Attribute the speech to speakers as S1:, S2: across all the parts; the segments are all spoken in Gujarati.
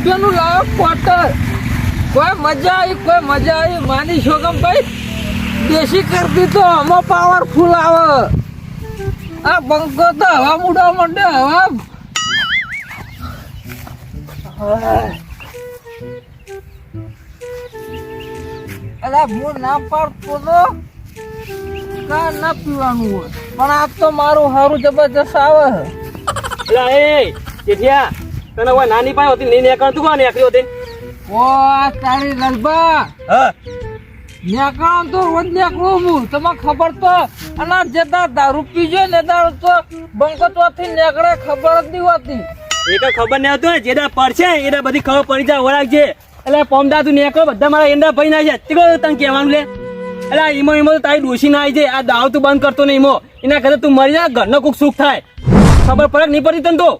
S1: રૂપિયાનું લાવો ક્વાર્ટર. કોઈ મજા આવી માની શોગમભાઈ દેશી કરી દીધો. આમાં પાવરફુલ આવે. આ બંકો તો હવા મૂડવા માંડે. હવા અલા હું ના પાડતો તો કા ના પીવાનું હોય, પણ આ તો મારું સારું જબરજસ્ત આવે.
S2: એ જેઠિયા તને કોઈ નાની પાય હોતી નહીં નીકળતું કોણ નીકળી હોતી?
S1: ઓ તારી લલબા
S2: હા
S1: નેકળો તો રોજ નેકળું હું. તમને ખબર તો અને જેતા દારૂ પીજો ને દારૂ તો બંકો ચોથી નેકળે ખબર જ નહીં હોતી.
S2: એ કઈ ખબર નહીં આવતું ને જેડા પડશે એને બધી ખબર પડી જાય વળાક છે. એટલે પોમદા તું નીકળો બધા મારા એંડા ભાઈ ના છે તને કહેવાનું લે. એટલે ઈમો તો તારી ડોસી ના આવી જાય. આ દાવ તું બંધ કરતો નહીં ઈમો. એના કરતા તું મરી જા ઘરનો કોઈક સુખ થાય. ખબર પડે નહીં પડી તને તો.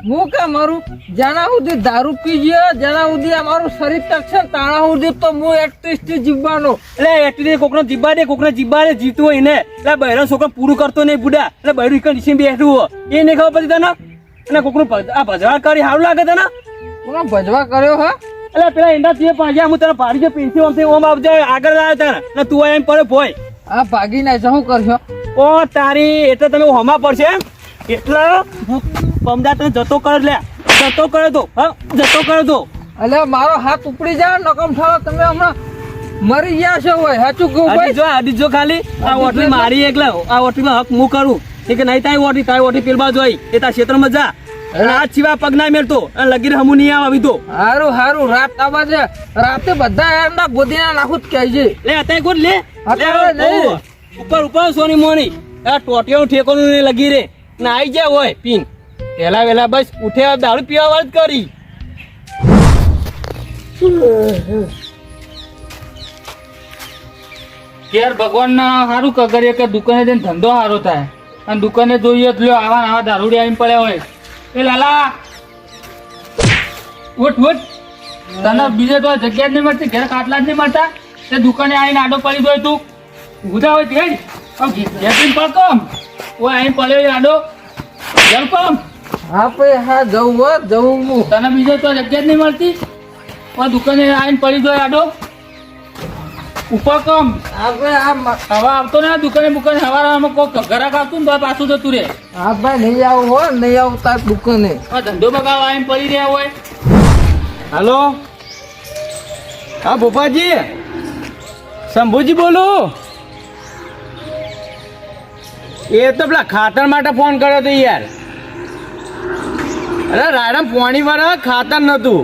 S1: હું કે મારું જ્યાં સુધી દારૂ પીજો જ્યાં સુધી અમારું શરીર ટકશે તાણા સુધી તો હું એકટીસ્ટી જીવવાનો.
S2: એટલે એકટી કોકનો જીબ્બા દે જીવતું હોય ને. એટલે બહેરો છોકરો પૂરું કરતો નહીં બુડા. એટલે બહેરું એક નીચે બેઠું હોય એ નહીં ખબર પડી તને. અને કોકનું આ ભજવા કરી સારું લાગે તને.
S1: કોનો ભજવા કર્યો હા?
S2: એટલે પેલા એંડા તું પાંજ્યા હું તને પાડી જો પીંછી ઓમ આવજે આગળ આવ્યો તને ને તું એમ પડે ભોય
S1: આ ભાગી ના શું કરશો?
S2: ઓ તારી એટલે તમે હોમા પડશે એમ એટલે હું પમદા તને જતો કરે લે જતો કરે તો હા જતો કરે તો.
S1: એટલે મારો હાથ ઉપડી જાય નકમ થાળો તમે હમણાં મરી ગયા છો હોય. સાચું કહું ભાઈ?
S2: આડી જો ખાલી આ ઓટલી મારી એકલા આ ઓટલીમાં હક હું કરું કે નહીં તારી ઓટલી પેલબા જોઈ એ તારા ક્ષેત્રમાં જા. આ સિવાય પગ ના મેળતો લગીર હમું નહીં આવી તો
S1: હારું રાત આવા છે. રાતે બધા એમના ગોદીના નાખું જ કહે છે.
S2: લે અત્યારે ગોદ લે ઉપર સોની મોની આ ટોટિયાનું ઠેકોનું નહીં લગી રે ના આવી જાય હોય પીન પેલા વેલા બસ ઉઠે દારૂ પીવા વાળ જ કરી.
S3: યાર ભગવાન ના સારું કગરીએ કે દુકાને જઈને ધંધો સારો થાય અને દુકાને જોઈએ તો આવા દારૂડી આવીને પડ્યા હોય. એ લાલા ઉઠ તને બીજે તો જગ્યા જ નહીં મળતી ઘેર કાટલા જ નહીં મળતા તે દુકાને આવીને આડો પડી દો તું ઉધા હોય તે ઘેર પડકમ ઓય આવીને પડ્યો આડો જલકમ.
S1: હા ભાઈ હા જવું હું.
S3: તને બીજે તો જગ્યા જ નહીં મળતી દુકાને આવીને પડી દો આડો ઉપર કમ.
S1: આપણે આ
S3: હવા આવતો ને દુકાને હવામાં કોઈ ઘરાક આવતું ને તો પાછું જતું રે.
S1: હા ભાઈ નહીં આવું હોય નહીં આવું તાર દુકાને
S3: ધંધો બગાવ આવીને પડી રહ્યા હોય.
S2: હાલો હા ભોપાજી શંભુજી બોલો. એ તો પેલા ખાતર માટે ફોન કર્યો તો યાર. અરે રાયડા પોણી વાર ખાતર નતું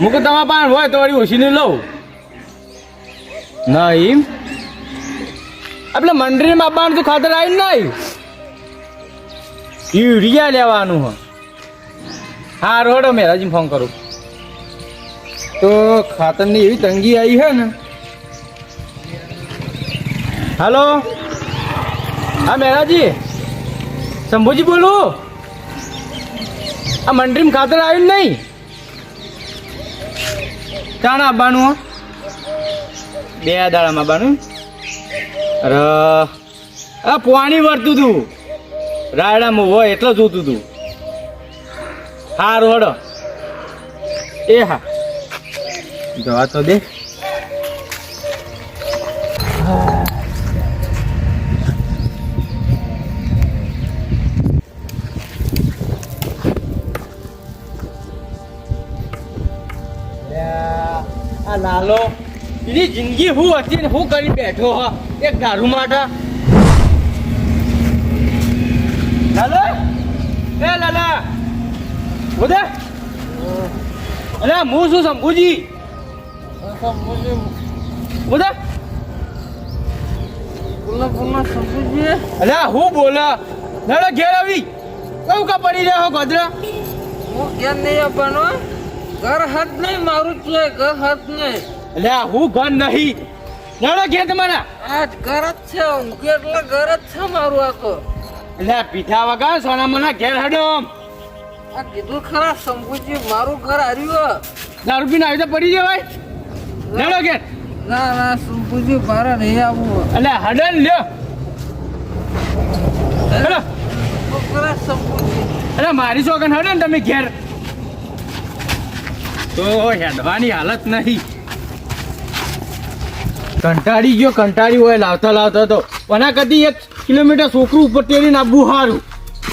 S2: મૂકું તમારા પાસે હોય તો વળી ઓછીને લઉં નહીં. આપણે મંડળીમાં આપવાનું તો ખાતર આવ્યું નહીં યુરિયા લેવાનું હ. હા રોડો મેરાજી ફોન કરું તો ખાતરની એવી તંગી આવી છે ને. હાલો હા મેરાજી શંભુજી બોલું. આ મંડળીમાં ખાતર આવ્યું નહીં ચાણ આપવાનું 2 દાડામાં આપવાનું. અરે આ પાણી વળતું હતું રાયડામાં હોય એટલે જોતું હતું. હારું હડો એ હા જવા તો દે. આ લાલો એની જિંદગી હું હતી ને હું કરી બેઠો હ એક દારૂ માટે. લાલો એ લાલા બોલે અરે હું શું શંભુજી બોલે અરે હું બોલે લાલો ઘેર આવી કયું કા પડી રહ્યા હો ગોદરા?
S1: હું કેમ નહીં આપવાનો? ઘર હાથ નહીં મારું જ છે. ઘર હાથ નહીં
S2: એટલે હું ઘર નહીં લાલો ઘેર તમારા
S1: આ ઘર જ છે. હું એટલે ઘર જ છે મારું આ તો.
S2: એટલે પીઠા વગર સોનામાના ઘેર હડો.
S1: આ કીધું ખરા શંભુજી મારું ઘર હાર્યું.
S2: દારૂ પીને આવી તો પડી જવાય લાલો ઘેર.
S1: ના શંભુજી મારે નહીં આવવું.
S2: એટલે હડન લ્યો
S1: ખરા શંભુજી
S2: અરે મારી સોગન હડો ને તમે ઘેર. તો હેડવાની હાલત નહીં. કંટાળી હોય લાવતા તો કોના કદી 1 કિલોમીટર છોકરું ઉપર તેડીને આવવું સારું.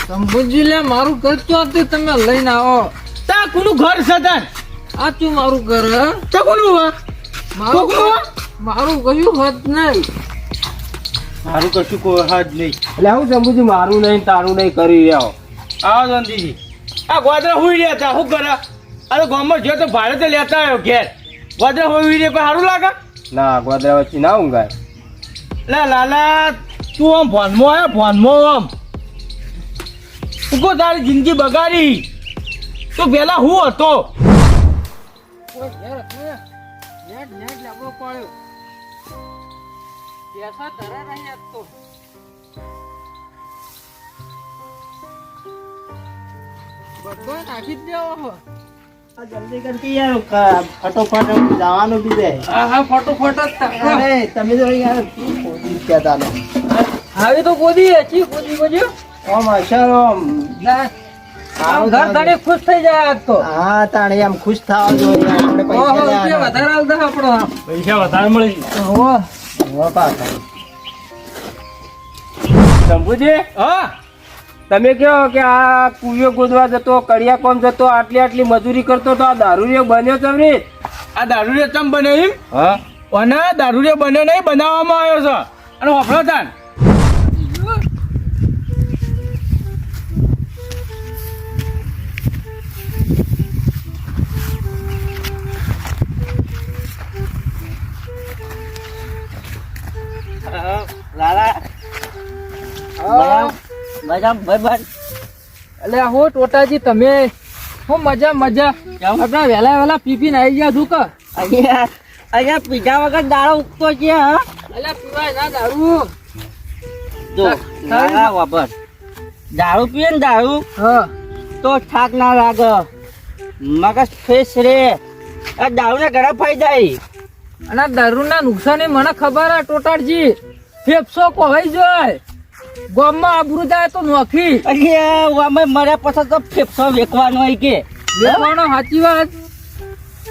S1: સમજી લે મારું ઘર ચોથી તમે લઈને આવો.
S2: તા કોનું ઘર છે તાર?
S1: આ તું મારું ઘર હે?
S2: તા કોનું હે?
S1: મારું
S2: કોકનું હે?
S1: મારું કયું હોત નહીં.
S2: મારું કશું કોઈ હાથ નહીં. એટલે હું સમજુ મારું નહીં તારું નહીં કરી રહ્યો. આવો શાંતિજી. આ ગોદરા હુઈ રહ્યા હતા શું કરે? અરે ગામમાં જો તો ભાડે તો લેતા આવ્યો ઘેર. ગોદરા હુઈ રહ્યા કોઈ સારું લાગે? ના ગોદરા વચ્ચે ના ઊંઘાય. લે લાલા તું આમ ફોનમાં આવ્યો ફોનમાં આમ તું કો તારી જિંદગી બગાડી. તું પેલા હું હતો.
S1: કોઈ ઘેર હશે? નેટ લાગવો પડ્યો. પૈસા ધરા રહ્યા તો બધો નાખી જ દેવો હો.
S4: જલ્દી કરતી યાર ફટોફટ જવાનું બી દે.
S1: હા ફટોફટ જ તાકો.
S4: અરે તમે તો યાર ખોટી કહેતા લો.
S1: આવી તો ગોદી છે ગોદી
S4: ઓમ અસર ઓમ
S1: ઘર ધણી ખુશ થઈ જાય આજ તો.
S4: હા તાણે એમ ખુશ થવા જોઈએ આપણે
S1: ઓહો,
S4: પૈસા
S1: રૂપિયા વધારે આવતા આપણો.
S2: પૈસા વધારે મળી.
S1: ઓહો.
S2: શંભુજી હા તમે કહો કે આ કુયો ગોદવા જતો કડિયા કોમ જતો આટલી મજૂરી કરતો તો આ દારૂડિયો બન્યો ચમરી. આ દારૂડિયો ચમ બને એમ? હા અને દારૂડિયો બન્યો નહીં બનાવવામાં આવ્યો છે. અને વાપરો તાન
S4: લાલા
S1: હા.
S4: મજા ભાઈ
S1: એટલે હો ટોટાજી તમે હું મજા આપણા વેલા પીપીને આવી ગયા છું કે
S4: અહીંયા પીધા વગર દાડો ઉગતો છે હા.
S1: એટલે પીવાય ના દારૂ.
S4: જો લાલા વાપર દારૂ પીએ ને દારૂ
S1: હા
S4: તો થાક ના લાગે મગજ ફ્રેશ રે. આ દારૂના ઘણા ફાયદા છે.
S1: અને દારૂના નુકસાની મને ખબર હે ટોટાજી. ફેફસો કોવાઈ જાય, ગામમાં આબરૂ જાય તો નોખી
S4: અમે મર્યા પછી તો ફેફસો વેકવાનો હોય કે
S1: લેવાનો. સાચી વાત.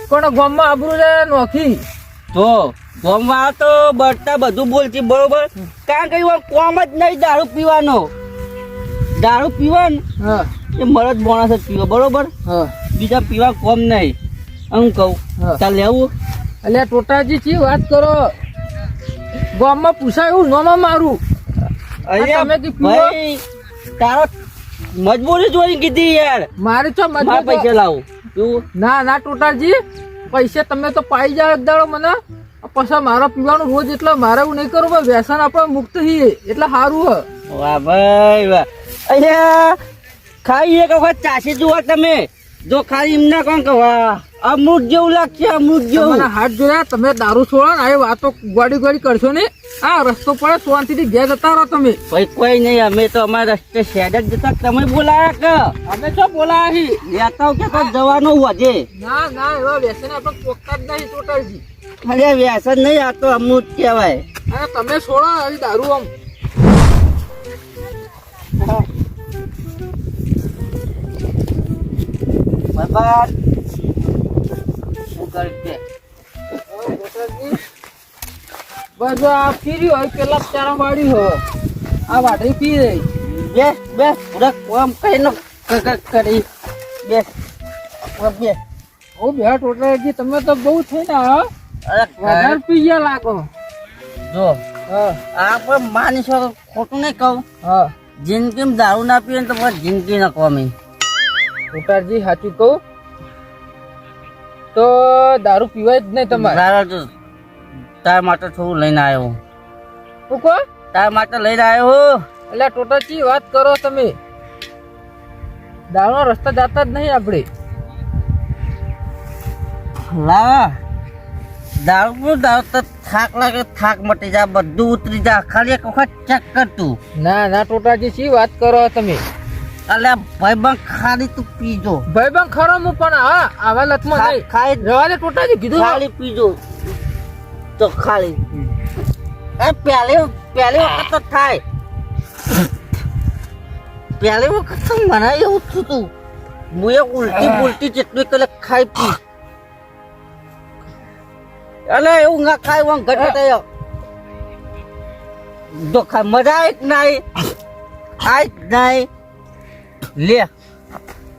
S1: પણ ગામમાં આબરૂ જાય નોખી.
S4: તો ગામમાં તો બળતા બધું બોલતી બરોબર. કારણ કે એમાં કોમ જ નહીં દારૂ પીવાનો. દારૂ પીવાનું
S1: હા
S4: એ મરદ માણસ જ પીવો બરોબર.
S1: હા
S4: બીજા પીવા કોમ નહીં. હું કહું
S1: હા.
S4: ચાલ લેવું
S1: એટલે ટોટાજી ચી વાત કરો. ગામમાં પૂછાય એવું નોમાં મારું.
S4: અહીંયા
S1: તમે કે પીવો?
S4: ભાઈ તારો મજબૂરી જોઈ કીધી યાર.
S1: મારી તો
S4: મારા પૈસા લાવું તું
S1: ના ટોટાજી પૈસા તમે તો પાઈ જાવ એક દાડો મને. પછી મારે પીવાનું રોજ એટલે મારે એવું નહીં કરવું. વ્યસન આપણે મુક્ત છીએ એટલે સારું હે.
S4: વાહ ભાઈ વાહ. અહીંયા ખાઈ એક વખત ચાસી જુઓ તમે. જો ખાલી એમને કોણ કહવા અમૃત જેવું લાગશે અમૃત જેવું.
S1: તમારા હાથ જોયા તમે દારૂ છોડો ને એ વાતો ગોડી કરશો ને. આ રસ્તો પડે શાંતિથી ઘેર જતા રહો તમે.
S4: ભાઈ કોઈ નહીં અમે તો અમારા રસ્તે શેડ જ જતા તમે બોલાયા કે
S1: અમે તો બોલાયા છી.
S4: લેતા કે તો જવાનું વધે.
S1: ના એવા વ્યસન આપણે પોકતા જ નહીં ટોટાજી.
S4: અરે વ્યસન નહીં આ તો અમૃત કહેવાય.
S1: અને તમે છોડો આવી દારૂ આમ.
S4: બરબાદ શું કરશે
S1: બસ આ પીરી હોય પેલા ચારા વાળી હોય આ વાટરી પી રહી.
S4: બેસ બેસ પૂરા કોમ કઈ કરી બેસ બેસ.
S1: ઓ બે ટોટાજી તમે તો બહુ થઈ ને હા.
S4: અરે
S1: વધારે પી ગયા લાગો.
S4: જો
S1: હા
S4: આ પણ માનીશો ખોટું નહીં કહું.
S1: હા
S4: જિંદગીમાં દારૂ ના પીએ ને તો પછી જિંદગી ના કોમી.
S1: ટોટાજી સાચું કહું તો દારૂ પીવાય જ નહીં તમારે.
S4: તારા તો તાર માટે થોડું લઈને આવ્યો.
S1: શું કહો?
S4: તાર માટે લઈને આવ્યો.
S1: એટલે ટોટાજી વાત કરો તમે. દારૂનો રસ્તા જતા જ નહીં આપણે.
S4: લાવા દારૂ તો થાક લાગે થાક મટી જાય બધું ઉતરી જાય. ખાલી એક વખત ચેક કર તું.
S1: ના ટોટાજી શી વાત કરો તમે.
S4: અલ્યા ભાઈ બંધ ખાલી તું પીજો.
S1: ભાઈ બંધ ખરો હું પણ હા આવા લતમાં નહીં.
S4: ખાઈ
S1: જવા દે ટોટાજી કીધું.
S4: ખાલી પીજો તો ખાલી એ પહેલી વખત તો થાય. પહેલી વખત તો મને એવું થયું તું હું એક ઉલટી જેટલું કલાક ખાઈ પી અલે એવું ના ખાય હું ઘટે થયો તો મજા આવે કે નહીં આય નહીં લે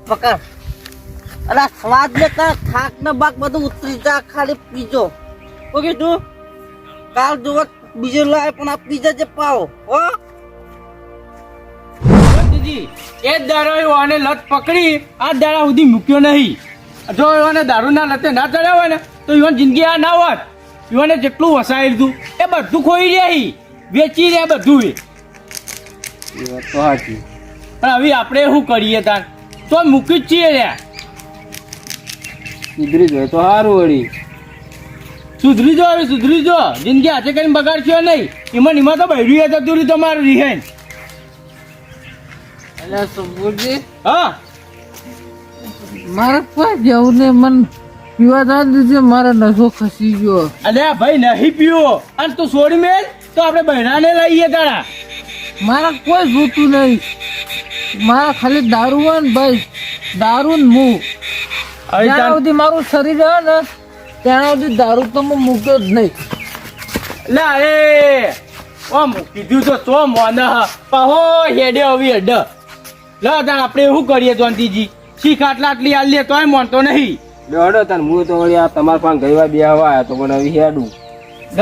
S4: પકડ અરે સ્વાદ લે ખાક ને બાક બધું ઉતરી જા ખાલી પીજો ઓકે તું કાલ જોવા બીજો લાય પણ આ પીઝા જે પાવો હો
S2: બંધુજી એ જ દારૂ આવ્યો અને લત પકડી આ દાડા સુધી મૂક્યો નહીં જો એવાને દારૂના લતે ના ચડ્યા હોય ને તો ઈવન જિંદગી આ ના હોત ઈવને જેટલું વસાયેલું હતું એ બધું ખોઈ રહ્યા વેચી રહ્યા બધું એ વાત તો સાચી પણ હવે આપણે શું કરીએ તાર તો મૂકી જ છીએ રહ્યા સુધરી જાય તો સારું વળી સુધરી જો હવે સુધરી જો જિંદગી હાથે કરીને બગાડશો નહીં એમાં તો બહેર્યું જતું રહ્યું તમારું રિહેન
S1: અલ્યા સુબુજી
S2: હા
S1: મારે કોઈ જવું ને મન પીવા ના દીધે મારે નશો ખસી ગયો
S2: અલ્યા ભાઈ નહીં પીવો અને તું છોડી મેલ તો આપણે બહેરાને લઈએ તારા
S1: મારે કોઈ જોતું નહીં મારા ખાલી દારૂ હોય ને ભાઈ દારૂ ને મું જ્યાં સુધી મારું શરીર રહે ને ત્યાં સુધી દારૂ તો હું મૂક્યો જ નહીં
S2: લા એ ઓમ કીધું તો સો મોન પાહો હેડે આવી હેડ લા તાર આપણે શું કરીએ જોનતીજી શીખ આટલી આલ લે તોય મોનતો નહીં
S5: દોડો તાર હું તો વળી આ તમારા પાસે ગઈ વાર બે હવા આવ્યા તો પણ હવે હેડું
S2: દ